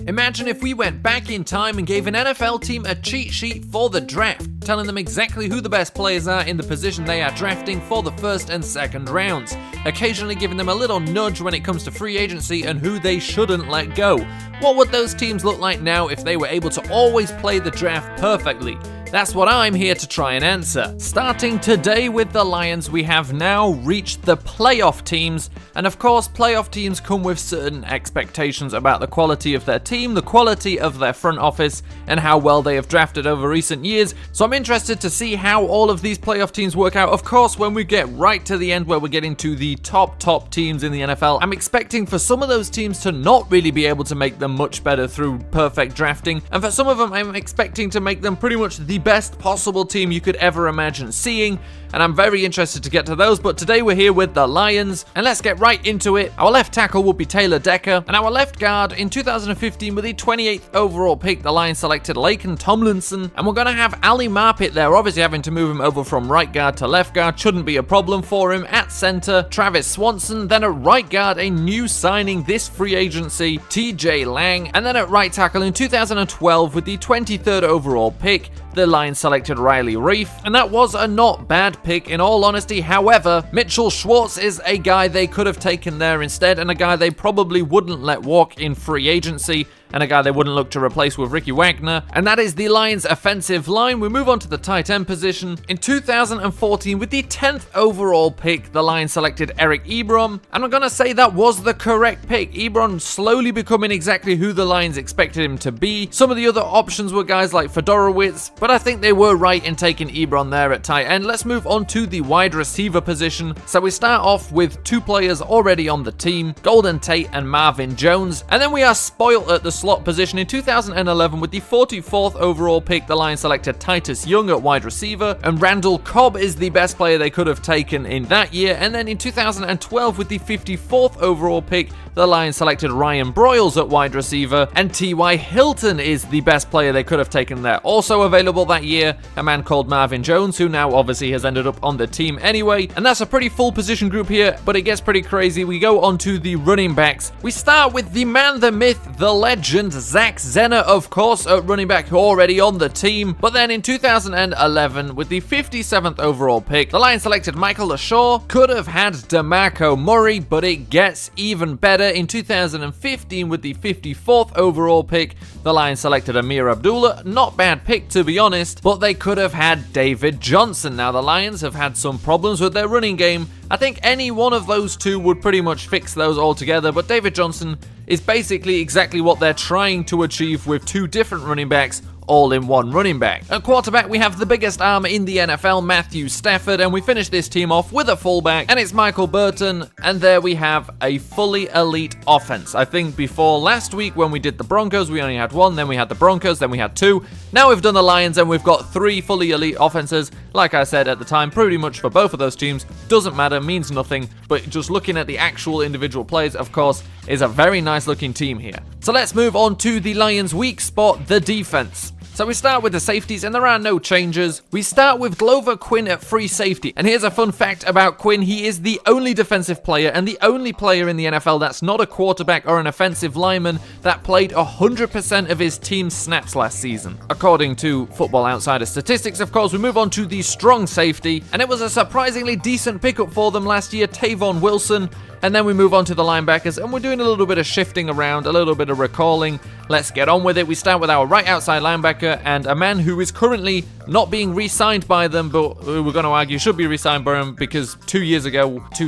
Imagine if we went back in time and gave an NFL team a cheat sheet for the draft, telling them exactly who the best players are in the position they are drafting for the first and second rounds, occasionally giving them a little nudge when it comes to free agency and who they shouldn't let go. What would those teams look like now if they were able to always play the draft perfectly? That's what I'm here to try and answer. Starting today with the Lions, we have now reached the playoff teams, and of course playoff teams come with certain expectations about the quality of their team, the quality of their front office, and how well they have drafted over recent years. So I'm interested to see how all of these playoff teams work out. Of course, when we get right to the end where we're getting to the top teams in the NFL, I'm expecting for some of those teams to not really be able to make them much better through perfect drafting, and for some of them I'm expecting to make them pretty much the best possible team you could ever imagine seeing, and I'm very interested to get to those. But today we're here with the Lions, and let's get right into it. Our left tackle will be Taylor Decker, and our left guard in 2015 with the 28th overall pick, the Lions selected Laken Tomlinson, and we're going to have Ali Marpet there, obviously having to move him over from right guard to left guard shouldn't be a problem for him. At center, Travis Swanson, then at right guard, a new signing this free agency, TJ Lang, and then at right tackle in 2012 with the 23rd overall pick, the Lions selected Riley Reif, and that was a not bad pick in all honesty. However, Mitchell Schwartz is a guy they could have taken there instead, and a guy they probably wouldn't let walk in free agency, and a guy they wouldn't look to replace with Ricky Wagner, and that is the Lions' offensive line. We move on to the tight end position. In 2014, with the 10th overall pick, the Lions selected Eric Ebron, and I'm gonna say that was the correct pick. Ebron slowly becoming exactly who the Lions expected him to be. Some of the other options were guys like Fedorowicz, but I think they were right in taking Ebron there at tight end. Let's move on to the wide receiver position. So we start off with two players already on the team, Golden Tate and Marvin Jones, and then we are spoiled at the slot position. In 2011, with the 44th overall pick, the Lions selected Titus Young at wide receiver, and Randall Cobb is the best player they could have taken in that year. And then in 2012, with the 54th overall pick, the Lions selected Ryan Broyles at wide receiver, and T.Y. Hilton is the best player they could have taken there. Also available that year, a man called Marvin Jones, who now obviously has ended up on the team anyway. And that's a pretty full position group here, but it gets pretty crazy. We go on to the running backs. We start with the man, the myth, the legend, Zach Zenner, of course, at running back, already on the team. But then in 2011, with the 57th overall pick, the Lions selected Michael LaShaw. Could have had DeMarco Murray, but it gets even better. In 2015, with the 54th overall pick, the Lions selected Amir Abdullah. Not bad pick, to be honest, but they could have had David Johnson. Now, the Lions have had some problems with their running game. I think any one of those two would pretty much fix those altogether, but David Johnson is basically exactly what they're trying to achieve with two different running backs all in one running back. At quarterback, we have the biggest arm in the NFL, Matthew Stafford, and we finish this team off with a fullback, and it's Michael Burton, and there we have a fully elite offense. I think before last week when we did the Broncos, we only had one, then we had the Broncos, then we had two. Now we've done the Lions, and we've got three fully elite offenses. Like I said at the time, pretty much for both of those teams, doesn't matter, means nothing, but just looking at the actual individual plays, of course, is a very nice looking team here. So let's move on to the Lions' weak spot, the defense. So we start with the safeties, and there are no changes. We start with Glover Quin at free safety. And here's a fun fact about Quin. He is the only defensive player and the only player in the NFL that's not a quarterback or an offensive lineman that played 100% of his team's snaps last season. According to Football Outsider statistics, of course, we move on to the strong safety. And it was a surprisingly decent pickup for them last year, Tavon Wilson. And then we move on to the linebackers, and we're doing a little bit of shifting around, a little bit of recalling. Let's get on with it. We start with our right outside linebacker, and a man who is currently not being re-signed by them, but we're going to argue should be re-signed by them because 2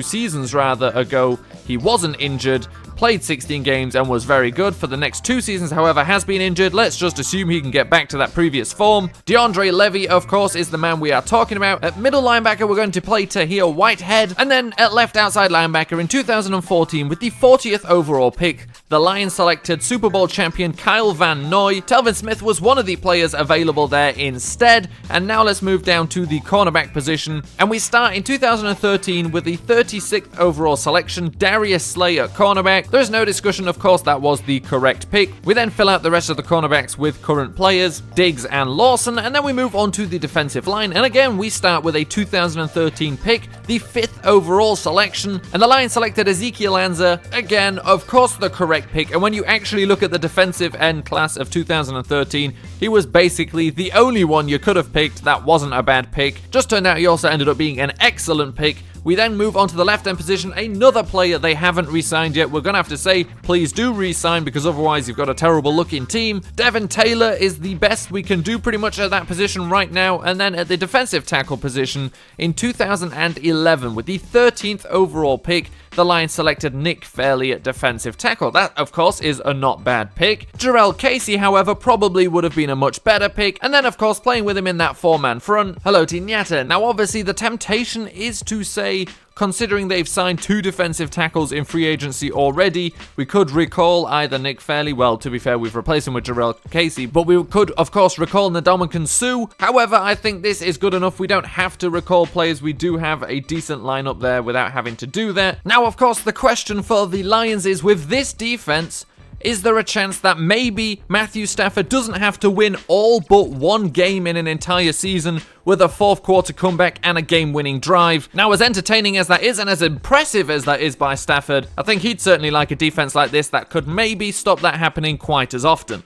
seasons ago, he wasn't injured, played 16 games and was very good. For the next 2 seasons, however, has been injured. Let's just assume he can get back to that previous form. DeAndre Levy, of course, is the man we are talking about. At middle linebacker, we're going to play Tahir Whitehead. And then at left outside linebacker in 2014, with the 40th overall pick, the Lions selected Super Bowl champion Kyle Van Noy. Telvin Smith was one of the players available there instead. And now let's move down to the cornerback position. And we start in 2013 with the 36th overall selection, Darius Slay at cornerback. There is no discussion, of course, that was the correct pick. We then fill out the rest of the cornerbacks with current players, Diggs and Lawson, and then we move on to the defensive line. And again, we start with a 2013 pick, the 5th overall selection, and the Lions selected Ezekiel Anza. Again, of course, the correct pick. And when you actually look at the defensive end class of 2013, he was basically the only one you could have picked that wasn't a bad pick. Just turned out he also ended up being an excellent pick. We then move on to the left end position, another player they haven't re-signed yet. We're going to have to say, please do re-sign, because otherwise you've got a terrible looking team. Devin Taylor is the best we can do pretty much at that position right now. And then at the defensive tackle position, in 2011, with the 13th overall pick, the Lions selected Nick Fairley at defensive tackle. That, of course, is a not bad pick. Jarrell Casey, however, probably would have been a much better pick. And then, of course, playing with him in that 4-man front, Haloti Ngata. Now, obviously, the temptation is to say, considering they've signed 2 defensive tackles in free agency already, we could recall either Nick Fairley, well, to be fair, we've replaced him with Jarrell Casey, but we could, of course, recall Ndamukong Suh. However, I think this is good enough. We don't have to recall players. We do have a decent lineup there without having to do that. Now, of course, the question for the Lions is, with this defense, is there a chance that maybe Matthew Stafford doesn't have to win all but one game in an entire season with a 4th quarter comeback and a game-winning drive? Now, as entertaining as that is and as impressive as that is by Stafford, I think he'd certainly like a defense like this that could maybe stop that happening quite as often.